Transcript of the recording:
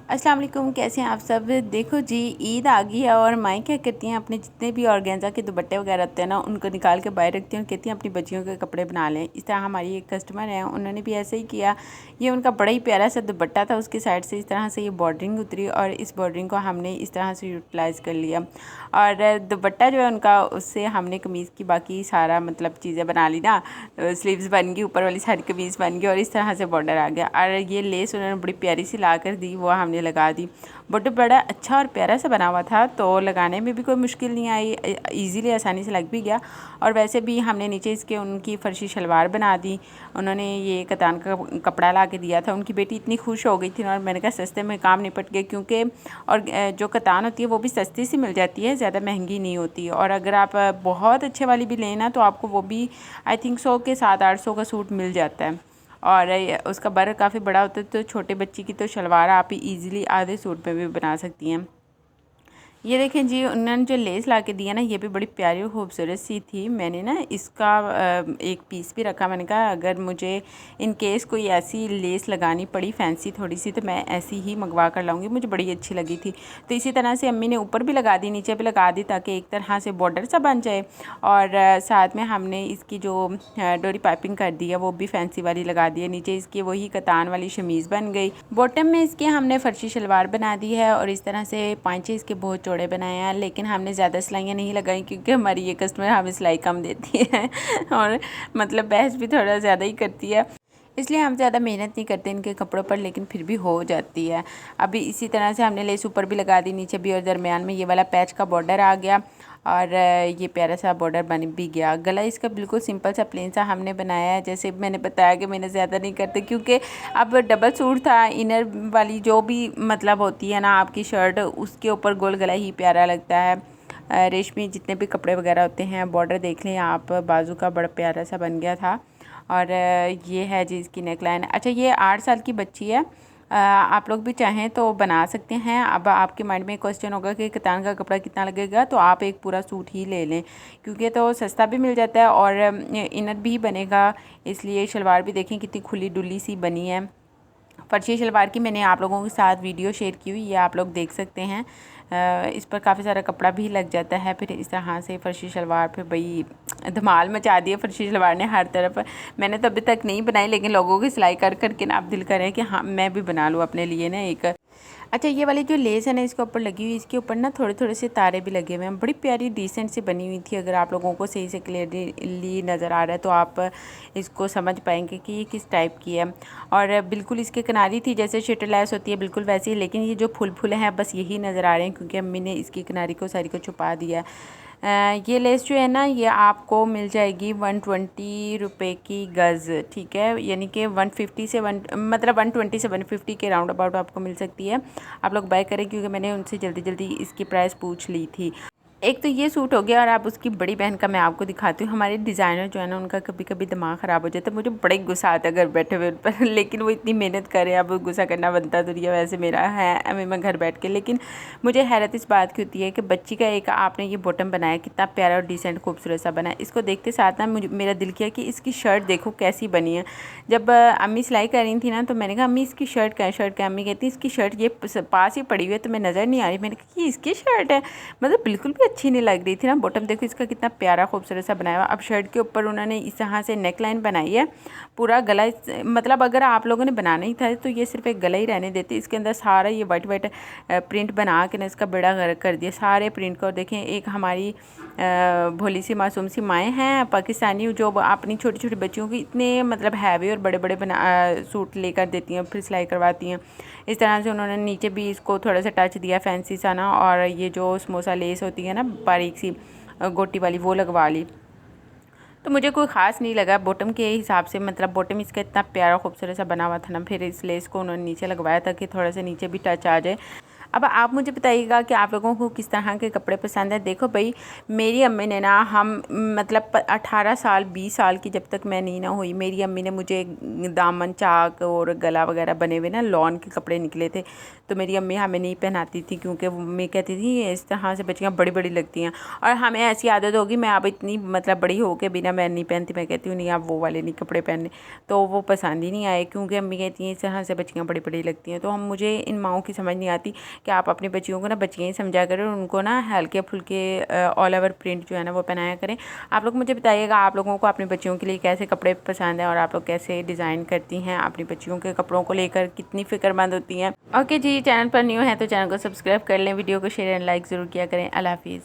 अस्सलाम वालेकुम, कैसे हैं आप सब। देखो जी, ईद आ गई है और माएँ क्या करती हैं, अपने जितने भी ऑर्गेन्जा के दुपट्टे वगैरह होते हैं ना, उनको निकाल के बाहर रखती हैं और कहती हैं अपनी बच्चियों के कपड़े बना लें। इस तरह हमारी एक कस्टमर है, उन्होंने भी ऐसे ही किया। ये उनका बड़ा ही प्यारा सा दुपट्टा था, उसकी साइड से इस तरह से ये बॉर्डरिंग उतरी और इस बॉर्डरिंग को हमने इस तरह से यूटिलाइज़ कर लिया। और दुपट्टा जो है उनका, उससे हमने कमीज़ की बाकी सारा मतलब चीज़ें बना ली ना। स्लीव्स बन गई, ऊपर वाली साइड कमीज़ बन गई और इस तरह से बॉर्डर आ गया। और ये लेस उन्होंने बड़ी प्यारी सी ला कर दी, वो हमने लगा दी। बॉर्डर बड़ा अच्छा और प्यारा सा बना हुआ था, तो लगाने में भी कोई मुश्किल नहीं आई, इजीली आसानी से लग भी गया। और वैसे भी हमने नीचे इसके उनकी फ़र्शी शलवार बना दी। उन्होंने ये कतान का कपड़ा ला के दिया था। उनकी बेटी इतनी खुश हो गई थी और मैंने कहा सस्ते में काम निपट गया, क्योंकि और जो कतान होती है वो भी सस्ती सी मिल जाती है, ज़्यादा महंगी नहीं होती। और अगर आप बहुत अच्छे वाली भी लेना तो आपको वो भी आई थिंक 100 के 700-800 का सूट मिल जाता है। और उसका वर्क काफ़ी बड़ा होता है, तो छोटे बच्चे की तो शलवार आप ही ईज़िली आधे सूट पे भी बना सकती हैं। ये देखें जी, उन्होंने जो लेस ला के दिया ना, ये भी बड़ी प्यारी और खूबसूरत सी थी। मैंने ना इसका एक पीस भी रखा। मैंने कहा अगर मुझे इन केस कोई ऐसी लेस लगानी पड़ी फैंसी थोड़ी सी, तो मैं ऐसी ही मंगवा कर लाऊंगी। मुझे बड़ी अच्छी लगी थी। तो इसी तरह से अम्मी ने ऊपर भी लगा दी, नीचे भी लगा दी, ताकि एक तरह से बॉर्डर सा बन जाए। और साथ में हमने इसकी जो डोरी पाइपिंग कर दी है वो भी फैंसी वाली लगा दी है। नीचे इसकी वही कतान वाली शमीज़ बन गई। बॉटम में इसकी हमने फर्शी शलवार बना दी है और इस तरह से पांचे इसके बहुत चौड़े बनाए हैं। लेकिन हमने ज़्यादा सिलाइयाँ नहीं लगाई, क्योंकि हमारी ये कस्टमर हमें सिलाई कम देती है और मतलब बहस भी थोड़ा ज़्यादा ही करती है, इसलिए हम ज़्यादा मेहनत नहीं करते इनके कपड़ों पर, लेकिन फिर भी हो जाती है। अभी इसी तरह से हमने लेस ऊपर भी लगा दी, नीचे भी, और दरमियान में ये वाला पैच का बॉर्डर आ गया और ये प्यारा सा बॉर्डर बन भी गया। गला इसका बिल्कुल सिंपल सा प्लेन सा हमने बनाया है। जैसे मैंने बताया कि मैंने ज़्यादा नहीं करते, क्योंकि अब डबल सूट था, इनर वाली जो भी मतलब होती है ना आपकी शर्ट, उसके ऊपर गोल गला ही प्यारा लगता है। रेशमी जितने भी कपड़े वगैरह होते हैं, बॉर्डर देख लें आप, बाजू का बड़ा प्यारा सा बन गया था। और ये है जी इसकी नेकलाइन। अच्छा, ये 8 साल की बच्ची है। आप लोग भी चाहें तो बना सकते हैं। अब आपके माइंड में क्वेश्चन होगा कि कतान का कपड़ा कितना लगेगा, तो आप एक पूरा सूट ही ले लें, क्योंकि तो सस्ता भी मिल जाता है और इनर भी बनेगा। इसलिए शलवार भी देखें कितनी खुली डुली सी बनी है। फर्शी शलवार की मैंने आप लोगों के साथ वीडियो शेयर की हुई, ये आप लोग देख सकते हैं। इस पर काफ़ी सारा कपड़ा भी लग जाता है। फिर इस तरह से फर्शी शलवार पे भाई धमाल मचा दिया फर्शी शलवार ने हर तरफ। मैंने तो अभी तक नहीं बनाई, लेकिन लोगों की सिलाई कर करके ना आप दिल करें कि हाँ मैं भी बना लूँ अपने लिए ना एक। अच्छा, ये वाली जो लेस है ना इसके ऊपर लगी हुई, इसके ऊपर ना थोड़े थोड़े से तारे भी लगे हुए हैं। बड़ी प्यारी डिसेंट से बनी हुई थी। अगर आप लोगों को सही से क्लियरली नज़र आ रहा है तो आप इसको समझ पाएंगे कि ये किस टाइप की है। और बिल्कुल इसके किनारी थी जैसे शटर लेस होती है, बिल्कुल वैसे ही, लेकिन ये जो फुल फुल हैं बस यही नज़र आ रहे हैं, क्योंकि अम्मी ने इसकी किनारी को सारी को छुपा दिया है। ये लेस जो है ना, ये आपको मिल जाएगी 120 रुपये की गज़, ठीक है। यानी कि 150 से 120 से 150 के राउंड अबाउट आपको मिल सकती है। आप लोग बाय करें, क्योंकि मैंने उनसे जल्दी जल्दी इसकी प्राइस पूछ ली थी। एक तो ये सूट हो गया, और आप उसकी बड़ी बहन का मैं आपको दिखाती हूँ। हमारे डिज़ाइनर जो है ना, उनका कभी कभी दिमाग ख़राब हो जाता है। मुझे बड़ा ही गुस्सा आता है घर बैठे हुए पर लेकिन वो इतनी मेहनत करे, अब गुस्सा करना बनता तो नहीं है, वैसे मेरा है अभी मैं घर बैठ के। लेकिन मुझे हैरत इस बात की होती है कि बच्ची का एक आपने ये बॉटम बनाया, कितना प्यारा और डिसेंट खूबसूरत सा बना है। इसको देखते साथ ना मेरा दिल किया कि इसकी शर्ट देखो कैसी बनी है। जब अम्मी सिलाई कर रही थी ना, तो मैंने कहा अम्मी इसकी शर्ट क्या है, शर्ट क्या। अम्मी कहती इसकी शर्ट ये पास ही पड़ी हुई है, तुम्हें नज़र नहीं आ रही। मैंने कहा कि इसकी शर्ट है, मतलब बिल्कुल भी अच्छी नहीं लग रही थी ना। बॉटम देखो इसका कितना प्यारा खूबसूरत सा बनाया हुआ। अब शर्ट के ऊपर उन्होंने इस तरह से नेक लाइन बनाई है, पूरा गला मतलब अगर आप लोगों ने बनाना ही था तो ये सिर्फ एक गला ही रहने देते। इसके अंदर सारा ये वाइट वाइट प्रिंट बना के ना इसका बेड़ा गर्क कर दिया सारे प्रिंट को। देखें, एक हमारी भोली सी मासूम सी माएँ हैं पाकिस्तानी, जो अपनी छोटी छोटी बच्चियों की इतने मतलब हैवी और बड़े बड़े सूट लेकर देती हैं, फिर सिलाई करवाती हैं। इस तरह से उन्होंने नीचे भी इसको थोड़ा सा टच दिया फैंसी सा ना, और ये जो समोसा लेस होती है ना बारीक सी गोटी वाली, वो लगवा ली। तो मुझे कोई ख़ास नहीं लगा बॉटम के हिसाब से, मतलब बॉटम इसका इतना प्यारा खूबसूरत सा बना हुआ था ना, फिर इस लेस को उन्होंने नीचे लगवाया था कि थोड़ा सा नीचे भी टच आ जाए। अब आप मुझे बताइएगा कि आप लोगों को किस तरह के कपड़े पसंद है। देखो भाई, मेरी अम्मी ने ना, हम मतलब 18 साल 20 साल की जब तक मैं नहीं ना हुई, मेरी अम्मी ने मुझे दामन चाक और गला वगैरह बने हुए ना लॉन के कपड़े निकले थे, तो मेरी अम्मी हमें नहीं पहनाती थी, क्योंकि मम्मी कहती थी इस तरह से बच्चियाँ बड़ी बड़ी लगती हैं। और हमें ऐसी आदत होगी, मैं अब इतनी मतलब बड़ी हो के बिना मैं नहीं पहनती, मैं कहती हूँ नहीं आप वो वाले नहीं कपड़े पहनने, तो वो पसंद ही नहीं आए, क्योंकि अम्मी कहती हैं इस तरह से बच्चियाँ बड़ी बड़ी लगती हैं। तो हम मुझे इन माओं की समझ नहीं आती कि आप अपनी बच्चियों को ना बच्चियाँ ही समझा करें, उनको ना हल्के फुल्के ऑल ओवर प्रिंट जो है ना वो पहनाया करें। आप लोग मुझे बताइएगा आप लोगों को अपनी बच्चियों के लिए कैसे कपड़े पसंद है और आप लोग कैसे डिज़ाइन करती हैं, अपनी बच्चियों के कपड़ों को लेकर कितनी फ़िक्रमंद होती हैं। ओके जी, चैनल पर न्यू है तो चैनल को सब्सक्राइब कर लें, वीडियो को शेयर एंड लाइक ज़रूर किया करें। अल्लाह हाफिज़।